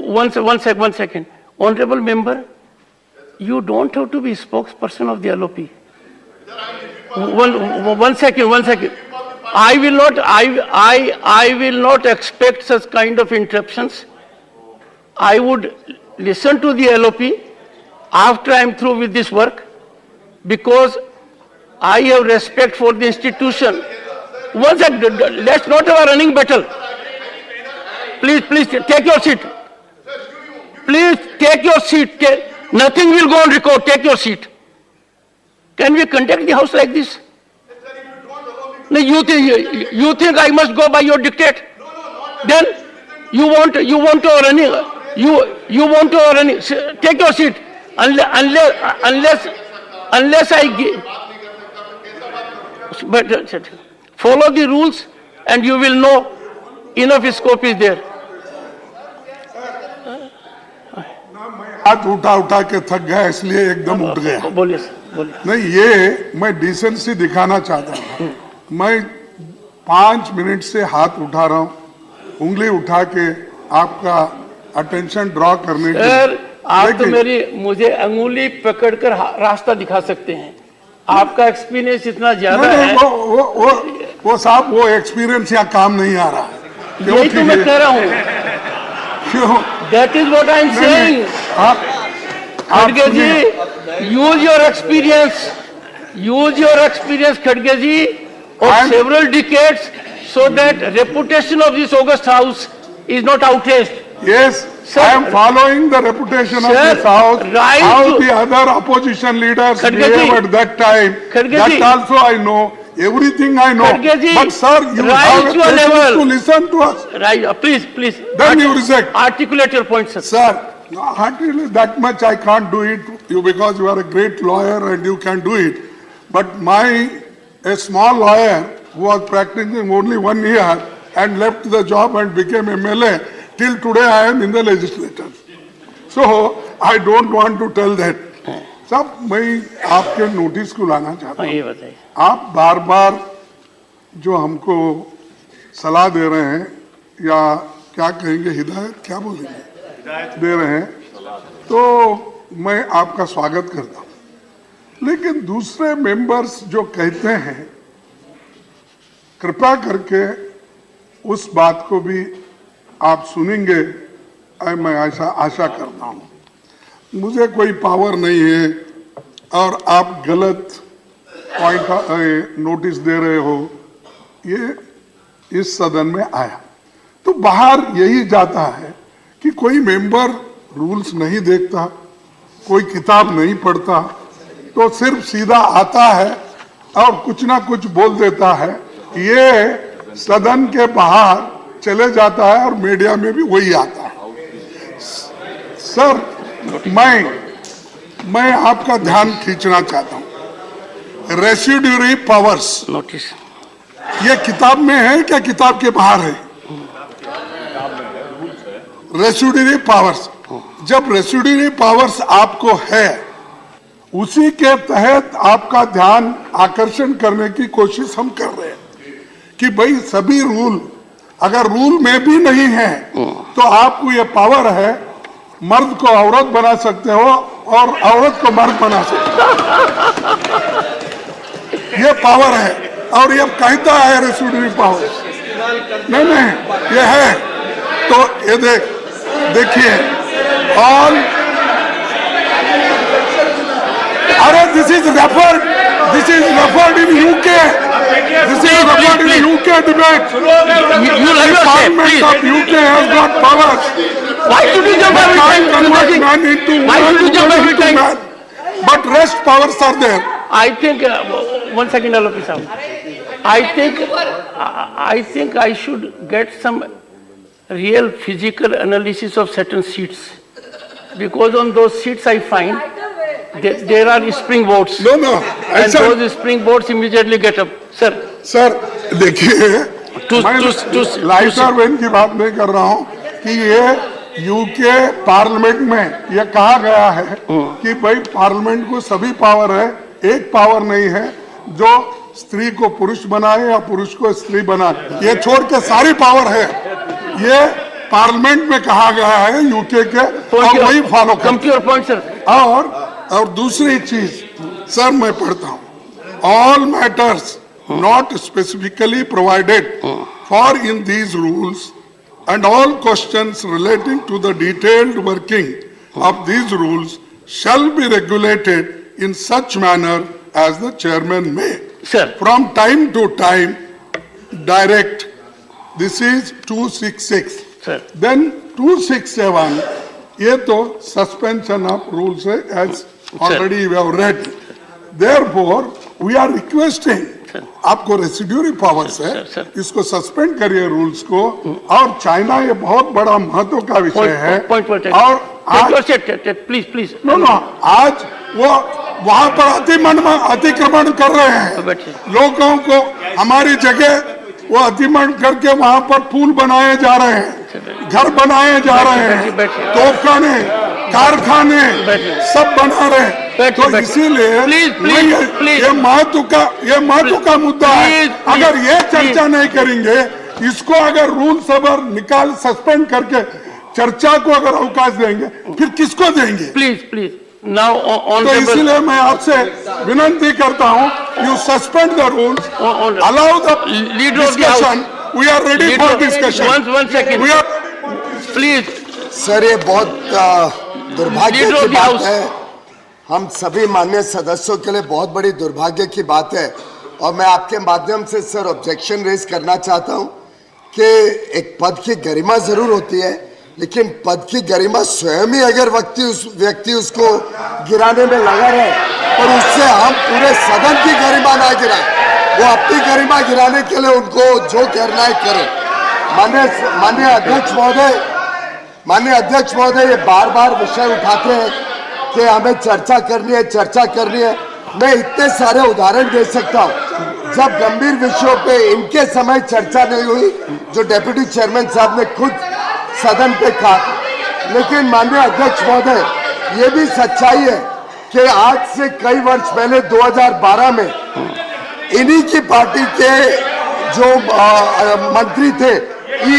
one second. Honorable member, you don't have to be spokesperson of the LOP. One second. I will not expect such kind of interruptions. I would listen to the LOP after I am through with this work, because I have respect for the institution. One second, let's not have a running battle. Please take your seat. Please take your seat. Nothing will go on record. Take your seat. Can we conduct the house like this? No, you think I must go by your dictate? Then you want to running. You want to running. Take your seat. Unless I give. But follow the rules, and you will know enough scope is there. हाथ उठा के थक गया, इसलिए एकदम उठ गया। बोलिए। नहीं, ये मैं डिसेंसी दिखाना चाहता हूँ। मैं 5 मिनट से हाथ उठा रहा हूँ, उंगली उठा के आपका अटेंशन ड्रॉ करने के। सर, आप तो मुझे अंगुली पकड़कर रास्ता दिखा सकते हैं। आपका एक्सपीरियंस इतना ज्यादा है। वो साहब, वो एक्सपीरियंस यहाँ काम नहीं आ रहा। यही तो मैं कह रहा हूँ। क्यों? That is what I am saying. खड़गे जी, use your experience, खड़गे जी, of several decades, so that reputation of this august house is not outraged. Yes, sir, I am following the reputation of this house, right, how the other opposition leaders behaved at that time. That also I know. Everything I know. But sir, you have a patience to listen to us. Right, please. Then you reject. Articulate your point, sir. Sir, articulate that much I can't do it, because you are a great lawyer and you can do it. But a small lawyer who was practicing only 1 year and left the job and became MLA, till today I am in the legislature. So I don't want to tell that. सब मैं आपके notice को लाना चाहता हूँ। ये बताइए। आप बार जो हमको सलाह दे रहे हैं, या क्या कहेंगे, हिदायत क्या बोलेंगे, दे रहे हैं, तो मैं आपका स्वागत करता हूँ। लेकिन दूसरे मेंबर्स जो कहते हैं, कृपया करके उस बात को भी आप सुनेंगे, मैं आशा करता हूँ। मुझे कोई पावर नहीं है और आप गलत पॉइंट नोटिस दे रहे हो, ये इस सदन में आया तो बाहर यही जाता है कि कोई मेंबर रूल्स नहीं देखता, कोई किताब नहीं पढ़ता, तो सिर्फ सीधा आता है और कुछ ना कुछ बोल देता है। ये सदन के बाहर चले जाता है और मीडिया में भी वही आता है। सर, मैं आपका ध्यान खींचना चाहता हूं। रेसिड्यूरी पावर्स नोटिस ये किताब में है क्या, किताब के बाहर है? रेसिड्यूरी पावर्स, जब रेसिड्यूरी पावर्स आपको है, उसी के तहत आपका ध्यान आकर्षण करने की कोशिश हम कर रहे हैं कि भाई सभी रूल, अगर रूल में भी नहीं है तो आपको ये पावर है, मर्द को औरत बना सकते हो और औरत को मर्द बना सकते हो। ये पावर है और ये कहता है रेसिड्यूरी पावर। नहीं, ये है। तो ये देखिए, ऑल, अरे this is referred in UK, debate. Parliament of UK has got powers. Why should you jump every time? Why should you jump every time? But rest powers are there. I think, one second, LOP sir. I think I should get some real physical analysis of certain seats, because on those seats I find there are springboards. No. And those springboards immediately get up. Sir, देखिए, मैं lighter when की बात नहीं कर रहा हूँ कि ये यूके पार्लियामेंट में ये कहा गया है कि भाई पार्लियामेंट को सभी पावर है, एक पावर नहीं है जो स्त्री को पुरुष बनाए या पुरुष को स्त्री बनाए, ये छोड़ के सारी पावर है। ये पार्लियामेंट में कहा गया है यूके के, और वही follow come to your point sir. और दूसरी चीज सर मैं पढ़ता हूं, all matters not specifically provided for in these rules and all questions relating to the detailed working of these rules shall be regulated in such manner as the chairman may Sir. from time to time direct. This is 266. Sir. Then 267, ये तो suspension of rules है, as already we have read. Therefore, we are requesting, आपको residuary powers है, इसको suspend करिए rules को। और China ये बहुत बड़ा महत्व का विषय है। और प्लीज प्लीज नो आज वो वहां पर अतिक्रमण कर रहे हैं, लोगों को हमारी जगह वो अतिक्रमण करके वहां पर पुल बनाए जा रहे हैं, घर बनाए जा रहे हैं, तोपखाने, कारखाने सब बना रहे हैं। तो इसीलिए ये महत्व का मुद्दा है। अगर ये चर्चा नहीं करेंगे, इसको अगर रूल सबर निकाल सस्पेंड करके चर्चा को अगर अवकाश देंगे, फिर किसको देंगे? Please now on. तो इसीलिए मैं आपसे विनती करता हूं, you suspend the rules, allow the discussion, we are ready for discussion. One second please sir, ये बहुत दुर्भाग्य की बात है, हम सभी माननीय सदस्यों के लिए बहुत बड़ी दुर्भाग्य की बात है। और मैं आपके माध्यम से सर ऑब्जेक्शन रेज करना चाहता हूं कि एक पद की गरिमा जरूर होती है, लेकिन पद की गरिमा स्वयं ही अगर व्यक्ति उसको गिराने में लगा रहे और उससे हम पूरे सदन की गरिमा ना गिराएं, वो अपनी गरिमा गिराने के लिए उनको जो करना है करें। माननीय अध्यक्ष महोदय ये बार बार विषय उठाते हैं कि हमें चर्चा करनी है। मैं इतने सारे उदाहरण दे सकता हूं जब गंभीर विषयों पे इनके समय चर्चा नहीं हुई, जो डेप्यूटी चेयरमैन साहब ने खुद सदन पे कहा। लेकिन माननीय अध्यक्ष महोदय, ये भी सच्चाई है कि आज से कई वर्ष पहले 2012 में इन्हीं की पार्टी के जो मंत्री थे ई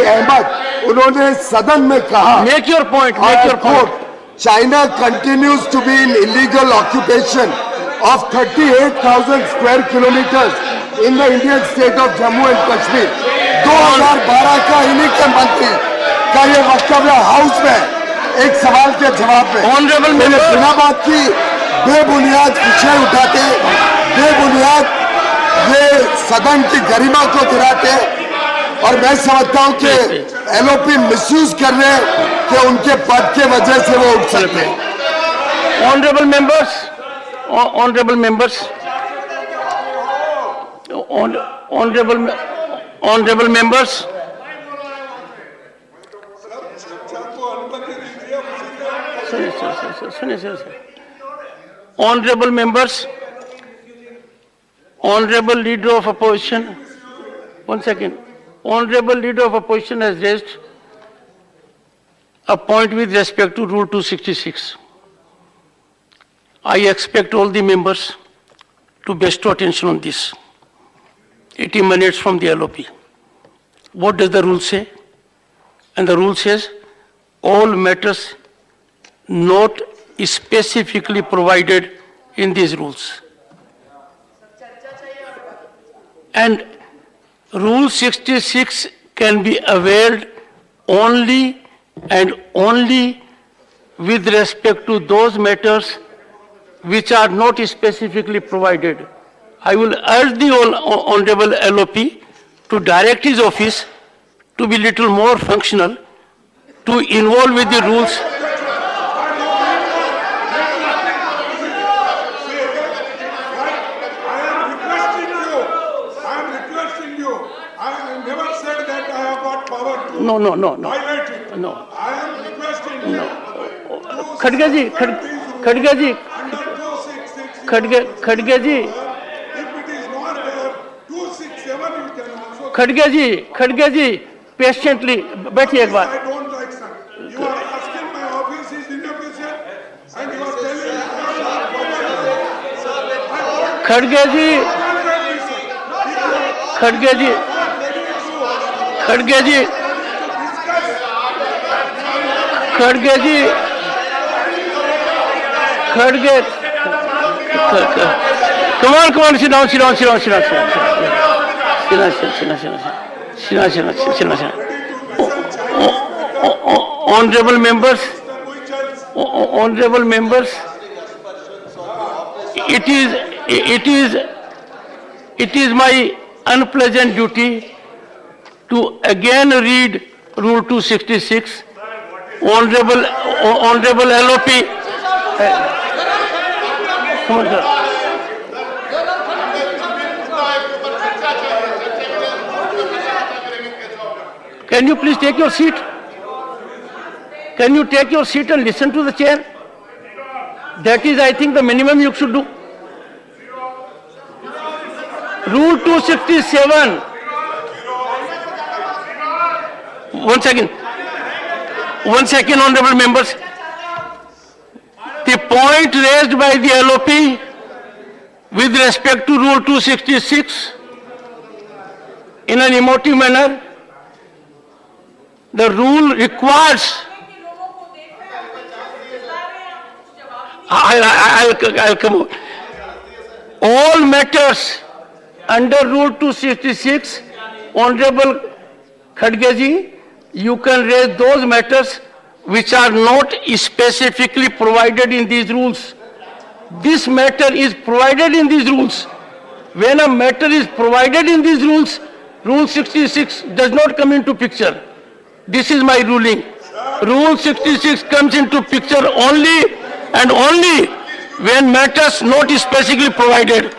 अहमद, उन्होंने सदन में कहा, make your point, China continues to be in illegal occupation of 38,000 square kilometers in the Indian state of Jammu and Kashmir. 2012 का इन्हीं के मंत्री का ये वक्तव्य हाउस में एक सवाल के जवाब में ऑनरेबल मेरे बिना बात की बेबुनियाद विषय उठाते, बेबुनियाद ये सदन की गरिमा को गिराते। और मैं समझता हूं कि एलओपी मिसयूज कर रहे हैं कि उनके पद के वजह से वो उठ सकते हैं। Honourable members, honourable members, honourable leader of opposition, one second. Honorable Leader of Opposition has raised a point with respect to Rule 266. I expect all the members to bestow attention on this. It emanates from the LOP. What does the rule say? And the rule says, all matters not specifically provided in these rules. And Rule 66 can be availed only and only with respect to those matters which are not specifically provided. I will urge the Honorable LOP to direct his office to be little more functional, to involve with the rules. No. violate it. No. I am requesting you. खड़गे जी, खड़गे जी, खड़गे जी, If it is not there, 267 you can also. खड़गे जी, patiently बैठिए एक बार। I don't like sir. You are asking my office is inefficient and you are telling खड़गे जी, खड़गे जी, खड़गे जी, खड़गे, come on, sit down. Honorable members, it is my unpleasant duty to again read Rule 266. Honorable LOP. Come on, sir. Can you please take your seat? Can you take your seat and listen to the chair? That is, I think, the minimum you should do. Rule 267. One second, honorable members. The point raised by the LOP with respect to Rule 266 in an emotive manner, the rule requires. I'll come on. All matters under Rule 266, Honorable Khadge ji, you can raise those matters which are not specifically provided in these rules. This matter is provided in these rules. When a matter is provided in these rules, Rule 66 does not come into picture. This is my ruling. Rule 66 comes into picture only and only when matters not specifically provided.